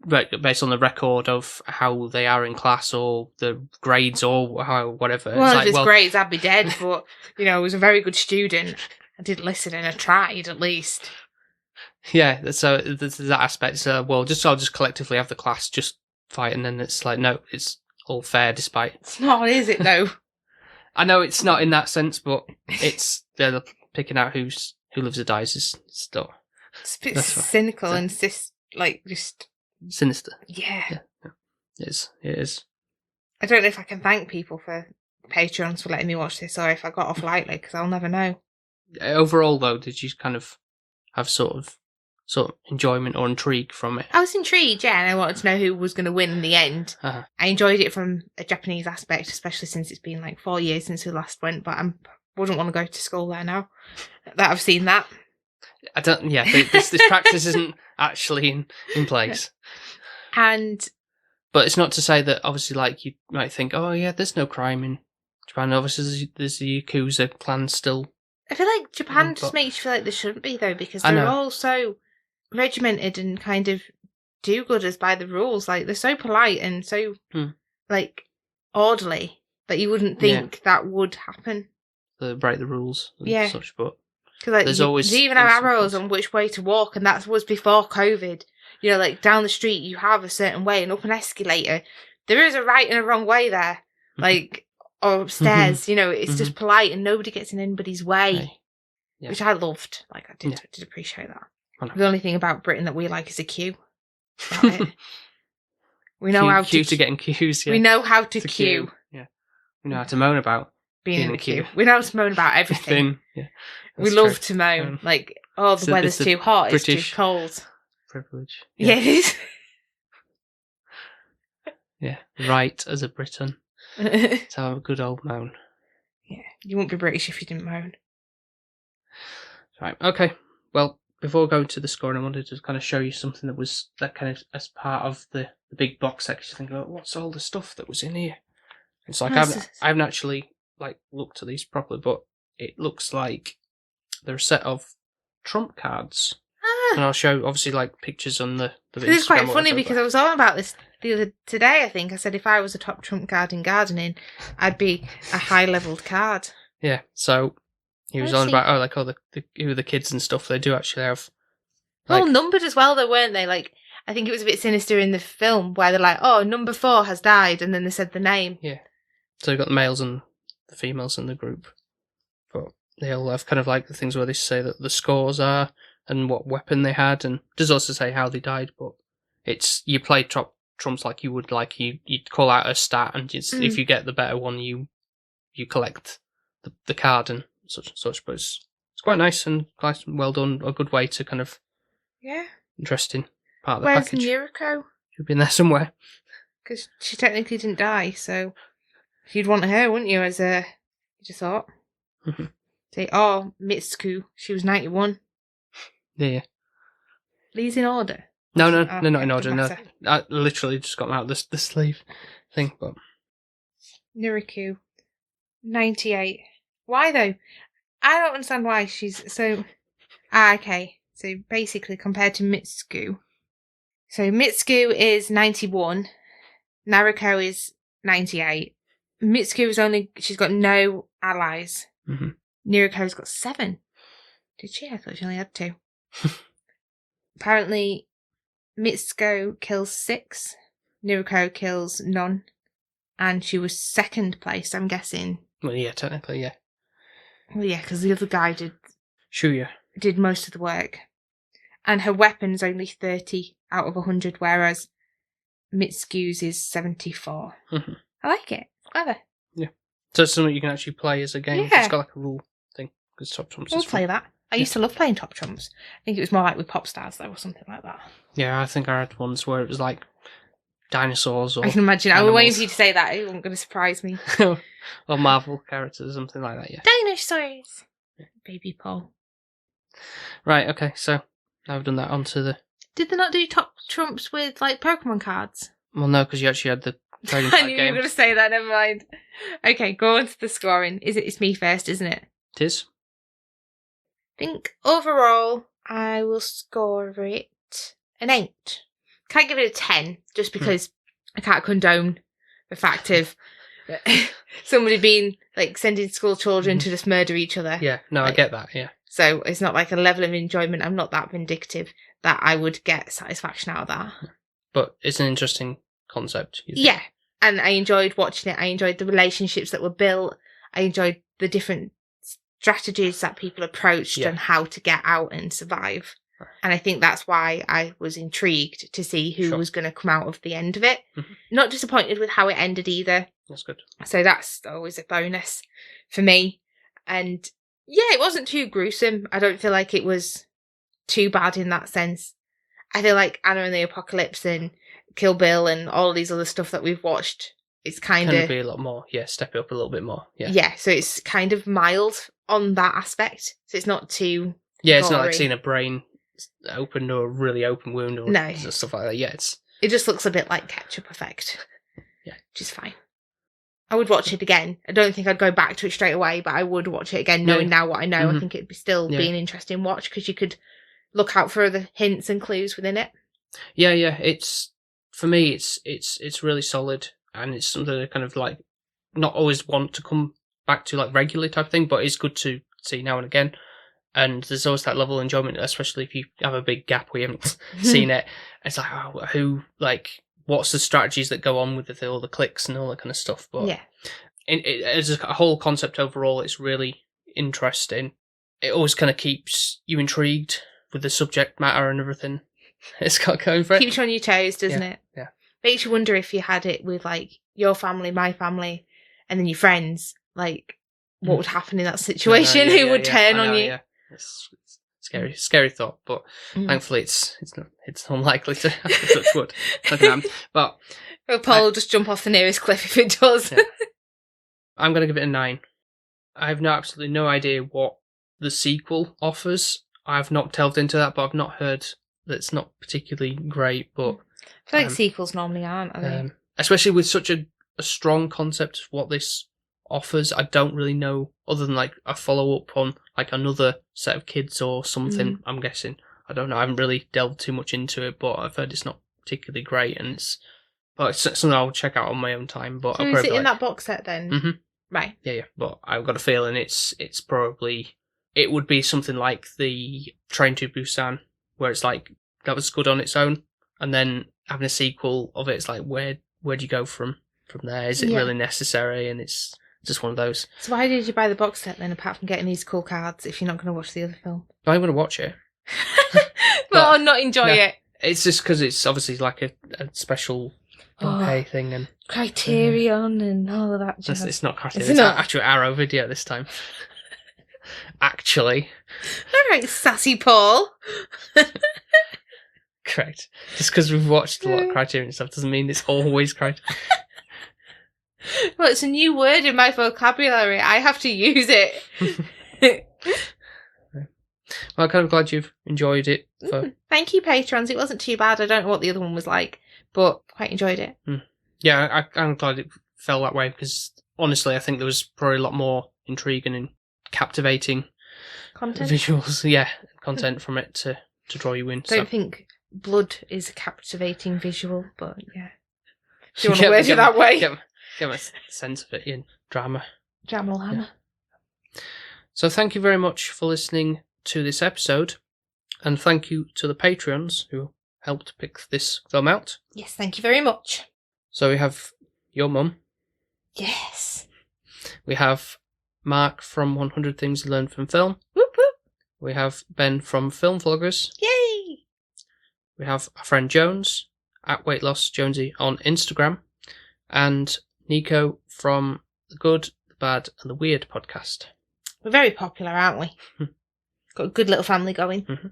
based on the record of how they are in class or the grades or how whatever. Well, if it's grades, I'd be dead. But I was a very good student. I did listen and I tried at least. Yeah, so there's that aspect. So, well, I'll just collectively have the class just fight, and then it's like, no, it's all fair despite. It's not, is it though? I know it's not in that sense, but it's they're picking out who lives or dies is still. It's a bit cynical and just sinister. Yeah. It is. I don't know if I can thank people for Patreons for letting me watch this, or if I got off lightly, because I'll never know. Overall, though, did you kind of have sort of enjoyment or intrigue from it? I was intrigued, yeah, and I wanted to know who was going to win in the end. Uh-huh. I enjoyed it from a Japanese aspect, especially since it's been like 4 years since we last went, but I wouldn't want to go to school there now that I've seen that. I don't. Yeah, this practice isn't actually in place. But it's not to say that obviously, like, you might think, oh yeah, there's no crime in Japan. Obviously, there's the Yakuza clan still. I feel like Japan just makes you feel like there shouldn't be, though, because they're all so regimented and kind of do-gooders by the rules. Like, they're so polite and so like orderly that you wouldn't think that would happen. They break the rules and such, but because like there's always they even have arrows on which way to walk, and that was before COVID. Like down the street you have a certain way, and up an escalator there is a right and a wrong way there, like or upstairs. It's just polite and nobody gets in anybody's way, which I loved. Like I did appreciate that. The only thing about Britain that we like is a queue. That's about it. We know how to get in queues. Yeah. We know how to queue. Yeah, we know how to moan about being in the queue. We know how to moan about everything. We love to moan. Like, the weather's too hot. It's too cold. Privilege. Yeah, it is. Yeah, right as a Briton. To have a good old moan. Yeah, you wouldn't be British if you didn't moan. Right. Okay. Well, before going to the scoring, I wanted to kind of show you something that was that kind of as part of the big box section. Think about what's all the stuff that was in here. It's like I haven't actually like looked at these properly, but it looks like they're a set of trump cards. And I'll show obviously like pictures on the Instagram. It's quite funny because I was on about this today. I think I said if I was a top trump card in gardening, I'd be a high leveled card. Yeah. So he was on about who are the kids and stuff. They do actually have all numbered as well, though, weren't they? Like I think it was a bit sinister in the film where they're like, "Oh, number 4 has died," and then they said the name. Yeah. So you've got the males and the females in the group, but they all have kind of like the things where they say that the scores are and what weapon they had, and it does also say how they died. But it's you play trumps like you would like you'd call out a stat, and if you get the better one, you collect the card and such. But it's quite nice and quite well done. A good way to kind of interesting part of the package. Where's Yuriko? She'd been there somewhere because she technically didn't die, so you'd want her, wouldn't you? As you just thought. Say, Mitsuku, she was 91. Yeah. These in order? No, not in order. No, I literally just got them out the sleeve thing. But Yuriko, 98. Why though? I don't understand why she's so. Okay. So basically, compared to Mitsuku, so Mitsuku is 91, Naruko is 98. Mitsuku she's got no allies. Naruko's got 7. Did she? I thought she only had 2. Apparently, Mitsuko kills 6, Naruko kills none, and she was 2nd place, I'm guessing. Well, yeah, technically, yeah. Well, yeah, because the other guy did most of the work. And her weapon's only 30 out of 100, whereas Mitsuku's is 74. I like it. It's clever. Yeah. So it's something you can actually play as a game. Yeah. It's got like a rule thing. Because Top Trumps We'll play that. I used to love playing Top Trumps. I think it was more like with Pop Stars, though, or something like that. Yeah, I think I had ones where it was like dinosaurs or I can imagine. Animals. I was waiting for you to say that. It wasn't going to surprise me. Or Marvel characters, something like that, yeah. Dinosaurs! Baby Paul. Right, okay, so now we've done that onto the... Did they not do Top Trumps with, like, Pokemon cards? Well, no, because you actually had the trading I card knew game. you were going to say that, never mind. Okay, go on to the scoring. It's me first, isn't it? 'Tis. I think overall, I will score it an 8. Can't give it a 10, just because I can't condone the fact of somebody being, like, sending school children to just murder each other. Yeah, no, I get that, yeah. So it's not like a level of enjoyment. I'm not that vindictive that I would get satisfaction out of that. But it's an interesting concept. You think? Yeah, and I enjoyed watching it. I enjoyed the relationships that were built. I enjoyed the different strategies that people approached and how to get out and survive. Right. And I think that's why I was intrigued to see who was going to come out of the end of it. Mm-hmm. Not disappointed with how it ended either. That's good. So that's always a bonus for me. And yeah, it wasn't too gruesome. I don't feel like it was too bad in that sense. I feel like Anna and the Apocalypse and Kill Bill and all these other stuff that we've watched, it's kind of be a lot more. Yeah, step it up a little bit more. Yeah. Yeah, so it's kind of mild on that aspect. So it's not too it's gory. not like seeing a brain open or a really open wound or stuff like that. Yeah, it just looks a bit like Ketchup Effect. Yeah. Which is fine. I would watch it again. I don't think I'd go back to it straight away, but I would watch it again knowing now what I know. I think it'd still be an interesting watch because you could look out for the hints and clues within it. Yeah. It's, for me, it's really solid, and it's something I kind of like not always want to come back to like regularly type thing, but it's good to see now and again. And there's always that level of enjoyment, especially if you have a big gap where you haven't seen it. It's like, what's the strategies that go on with all the clicks and all that kind of stuff. But yeah, as a whole concept overall, it's really interesting. It always kind of keeps you intrigued with the subject matter and everything it's got going for it. Keeps you on your toes, doesn't it? Yeah. Makes you wonder if you had it with like your family, my family, and then your friends, like what would happen in that situation? Who would turn on you? Yeah. It's scary thought, but thankfully it's unlikely to touch wood. But Paul will just jump off the nearest cliff if it does. Yeah. I'm going to give it a 9. I have absolutely no idea what the sequel offers. I've not delved into that, but I've not heard that it's not particularly great. But I feel like sequels normally aren't, are they? Especially with such a strong concept of what this offers, I don't really know, other than like a follow-up on like another set of kids or something, I'm guessing. I don't know, I haven't really delved too much into it, but I've heard it's not particularly great, and it's something I'll check out on my own time. But so I'll is it in that box set then? Mm-hmm. Right. Yeah, but I've got a feeling it's probably, it would be something like the Train to Busan, where it's like, that was good on its own, and then having a sequel of it, it's like, where do you go from there? Is it really necessary? And it's just one of those. So why did you buy the box set then, apart from getting these cool cards, if you're not going to watch the other film? I'm going to watch it. but not enjoy it. It's just because it's obviously like a special pay thing. And Criterion and all of that jazz. It's not Criterion, it's actual Arrow Video this time. Actually. Alright, sassy Paul. Correct. Just because we've watched a lot of Criterion stuff doesn't mean it's always Criterion. Well, it's a new word in my vocabulary. I have to use it. Well, I'm kind of glad you've enjoyed it. Thank you, patrons. It wasn't too bad. I don't know what the other one was like, but quite enjoyed it. Yeah, I'm glad it fell that way, because honestly, I think there was probably a lot more intriguing and captivating content, visuals, content from it to draw you in. Don't think blood is a captivating visual, but yeah. Do you want to word it that way? Get a sense of it in drama. Jamal Hammer. Yeah. So thank you very much for listening to this episode, and thank you to the Patreons who helped pick this film out. Yes, thank you very much. So we have your mum. Yes. We have Mark from 100 Things You Learned from Film. Whoop whoop. We have Ben from Film Vloggers. Yay! We have our friend Jones at Weight Loss Jonesy on Instagram, and Nico from The Good, The Bad and The Weird podcast. We're very popular, aren't we? Got a good little family going. Mm-hmm.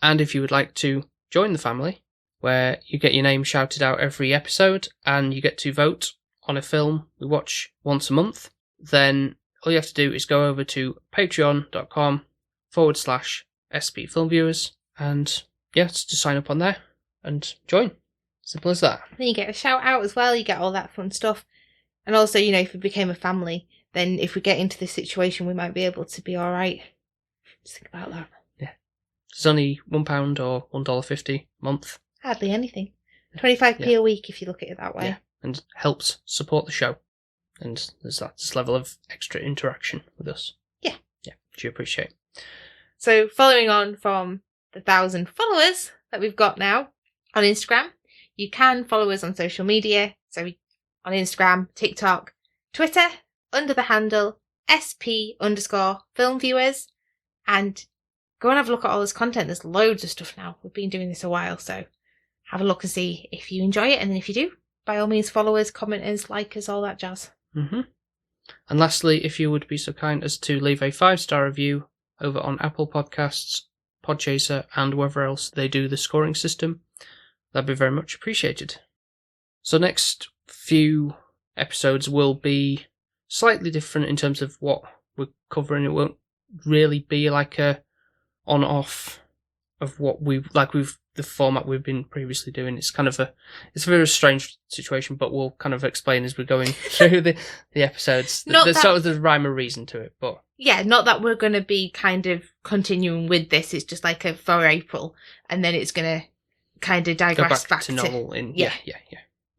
And if you would like to join the family, where you get your name shouted out every episode and you get to vote on a film we watch once a month, then all you have to do is go over to patreon.com/SP Film Viewers, and just sign up on there and join. Simple as that. Then you get a shout out as well, you get all that fun stuff. And also, if you became a family, then if we get into this situation, we might be able to be all right. Just think about that. Yeah. It's only £1 or $1.50 a month. Hardly anything. 25p a week if you look at it that way. Yeah. And helps support the show. And there's that this level of extra interaction with us. Yeah. Yeah, which you appreciate. So following on from the 1,000 followers that we've got now on Instagram, you can follow us on social media. So on Instagram, TikTok, Twitter, under the handle SP_filmviewers. And go and have a look at all this content. There's loads of stuff now. We've been doing this a while, so have a look and see if you enjoy it. And then if you do, by all means, follow us, comment us, like us, all that jazz. Mm-hmm. And lastly, if you would be so kind as to leave a 5-star review over on Apple Podcasts, Podchaser, and wherever else they do the scoring system, that'd be very much appreciated. So next few episodes will be slightly different in terms of what we're covering. It won't really be like a on-off of what the format we've been previously doing. It's a very strange situation, but we'll kind of explain as we're going through the episodes. There's sort of the rhyme or reason to it, but yeah, not that we're going to be kind of continuing with this. It's just like for April, and then it's going to kind of digress back to normal. Yeah.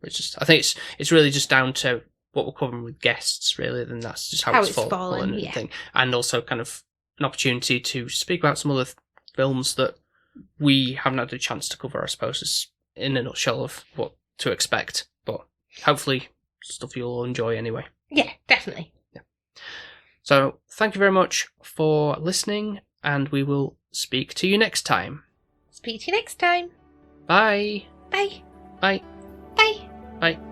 It's just, I think it's really just down to what we're covering with guests, really. Then that's just how it's fallen and thing, and also kind of an opportunity to speak about some other films that we haven't had a chance to cover, I suppose, is in a nutshell of what to expect. But hopefully, stuff you'll enjoy anyway. Yeah, definitely. Yeah. So, thank you very much for listening, and we will speak to you next time. Speak to you next time. Bye. Bye. Bye. Bye. Bye.